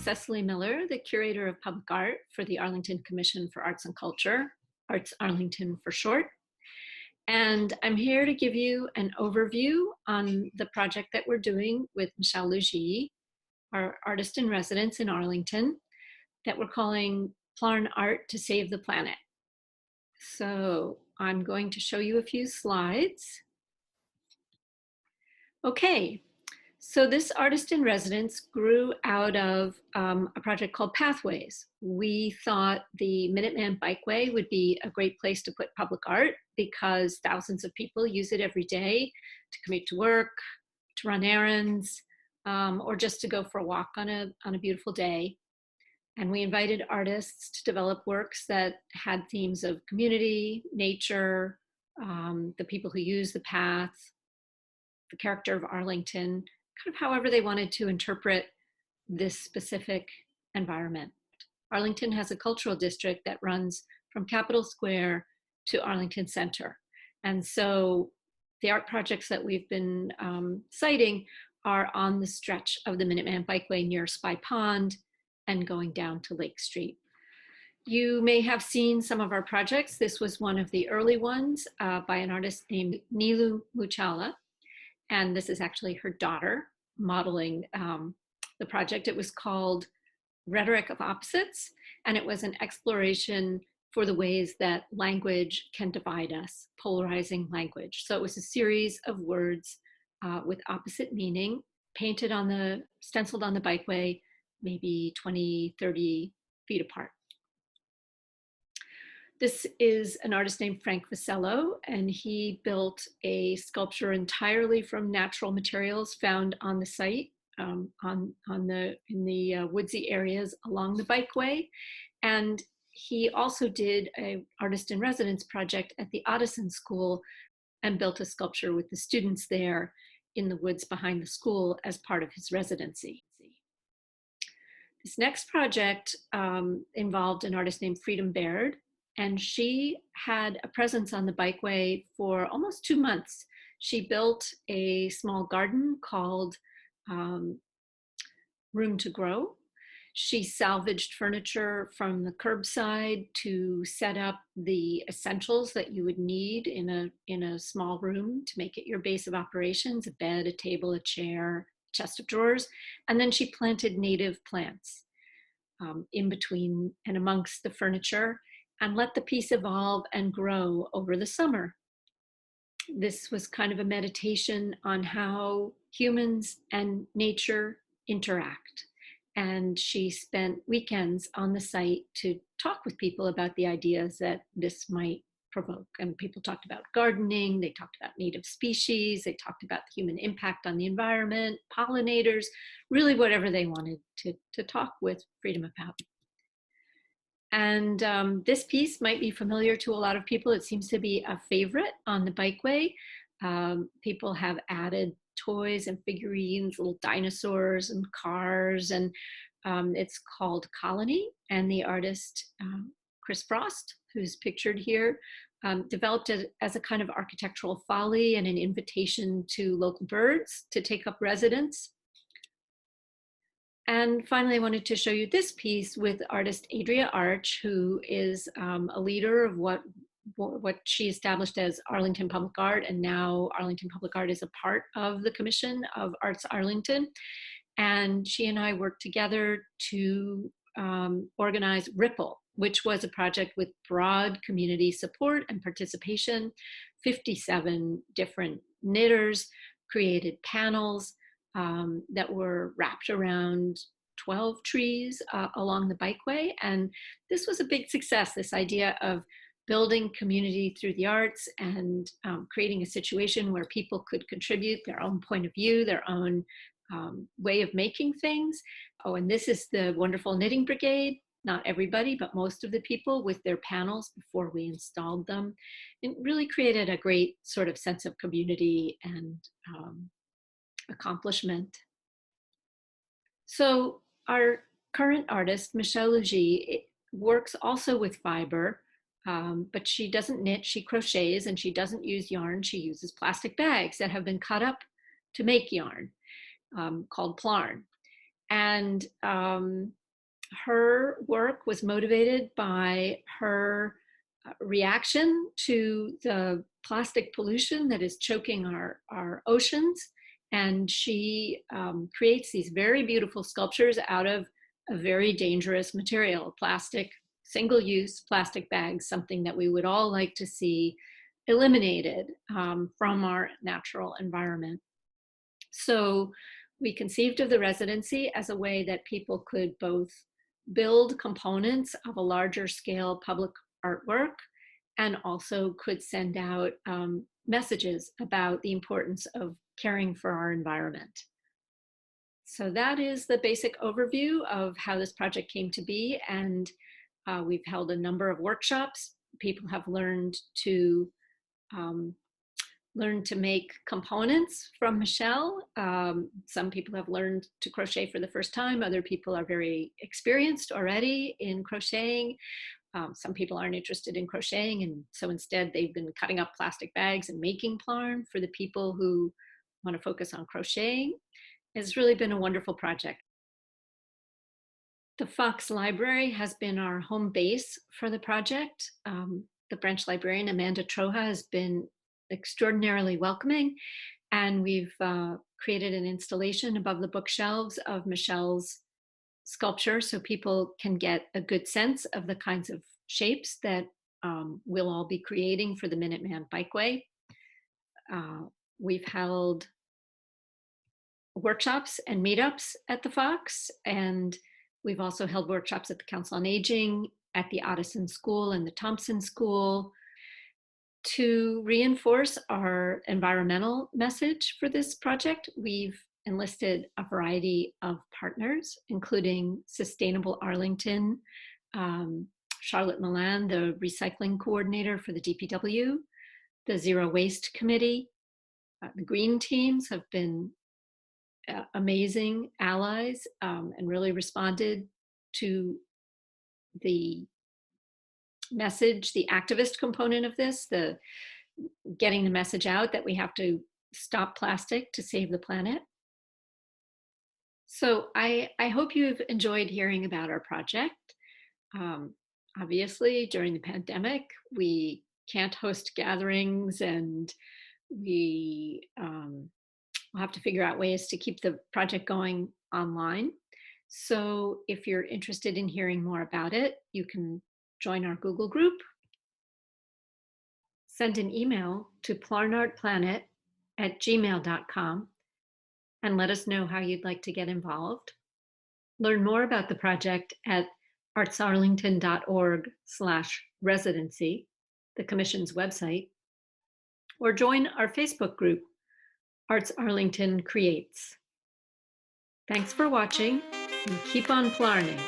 Cecily Miller, the curator of public art for the Arlington Commission for Arts and Culture, Arts Arlington for short. And I'm here to give you an overview on the project that we're doing with Michelle Lougee, our artist in residence in Arlington, that we're calling Plarn Art to Save the Planet. So I'm going to show you a few slides. Okay, so this artist in residence grew out of a project called Pathways. We thought the Minuteman Bikeway would be a great place to put public art because thousands of people use it every day to commute to work, to run errands, or just to go for a walk on a beautiful day. And we invited artists to develop works that had themes of community, nature, the people who use the path, the character of Arlington, kind of however they wanted to interpret this specific environment. Arlington has a cultural district that runs from Capitol Square to Arlington Center. And so the art projects that we've been citing are on the stretch of the Minuteman Bikeway near Spy Pond and going down to Lake Street. You may have seen some of our projects. This was one of the early ones by an artist named Michelle. And this is actually her daughter modeling the project. It was called Rhetoric of Opposites, and it was an exploration for the ways that language can divide us, polarizing language. So it was a series of words with opposite meaning, painted stenciled on the bikeway, maybe 20, 30 feet apart. This is an artist named Frank Vasello, and he built a sculpture entirely from natural materials found on the site, in the woodsy areas along the bikeway. And he also did an artist in residence project at the Addison School and built a sculpture with the students there in the woods behind the school as part of his residency. This next project involved an artist named Freedom Baird, and she had a presence on the bikeway for almost 2 months. She built a small garden called Room to Grow. She salvaged furniture from the curbside to set up the essentials that you would need in a small room to make it your base of operations: a bed, a table, a chair, a chest of drawers. And then she planted native plants in between and amongst the furniture, and let the piece evolve and grow over the summer. This was kind of a meditation on how humans and nature interact. And she spent weekends on the site to talk with people about the ideas that this might provoke. And people talked about gardening, they talked about native species, they talked about the human impact on the environment, pollinators, really whatever they wanted to talk with Freedom about. And this piece might be familiar to a lot of people. It seems to be a favorite on the bikeway. People have added toys and figurines, little dinosaurs and cars, and it's called Colony. And the artist, Chris Frost, who's pictured here, developed it as a kind of architectural folly and an invitation to local birds to take up residence. And finally, I wanted to show you this piece with artist Adria Arch, who is a leader of what she established as Arlington Public Art, and now Arlington Public Art is a part of the Commission of Arts Arlington. And she and I worked together to organize Ripple, which was a project with broad community support and participation. 57 different knitters created panels that were wrapped around 12 trees along the bikeway. And this was a big success, this idea of building community through the arts and creating a situation where people could contribute their own point of view, their own way of making things. Oh, and this is the wonderful Knitting Brigade. Not everybody, but most of the people with their panels before we installed them. It really created a great sort of sense of community and accomplishment. So our current artist, Michelle Lougee, works also with fiber, but she doesn't knit, she crochets, and she doesn't use yarn. She uses plastic bags that have been cut up to make yarn, called Plarn. And her work was motivated by her reaction to the plastic pollution that is choking our oceans. And she creates these very beautiful sculptures out of a very dangerous material, plastic, single-use plastic bags, something that we would all like to see eliminated from our natural environment. So we conceived of the residency as a way that people could both build components of a larger scale public artwork and also could send out messages about the importance of caring for our environment. So that is the basic overview of how this project came to be. And we've held a number of workshops. People have learned to make components from Michelle. Some people have learned to crochet for the first time. Other people are very experienced already in crocheting. Some people aren't interested in crocheting, and so instead they've been cutting up plastic bags and making Plarn for the people who want to focus on crocheting. It's really been a wonderful project. The Fox Library has been our home base for the project. The French librarian, Amanda Troja, has been extraordinarily welcoming, and we've created an installation above the bookshelves of Michelle's sculpture so people can get a good sense of the kinds of shapes that we'll all be creating for the Minuteman Bikeway. We've held workshops and meetups at the Fox, and we've also held workshops at the Council on Aging, at the Addison School and the Thompson School. To reinforce our environmental message for this project, we've enlisted a variety of partners, including Sustainable Arlington, Charlotte Milan, the recycling coordinator for the DPW, the Zero Waste Committee. The green teams have been amazing allies and really responded to the message, the activist component of this, the getting the message out that we have to stop plastic to save the planet. So I hope you've enjoyed hearing about our project. Obviously, during the pandemic, we can't host gatherings, and we will have to figure out ways to keep the project going online. So if you're interested in hearing more about it, you can join our Google group. Send an email to plarnartplanet@gmail.com and let us know how you'd like to get involved. Learn more about the project at artsarlington.org/residency, the Commission's website, or join our Facebook group, Arts Arlington Creates. Thanks for watching, and keep on plarning.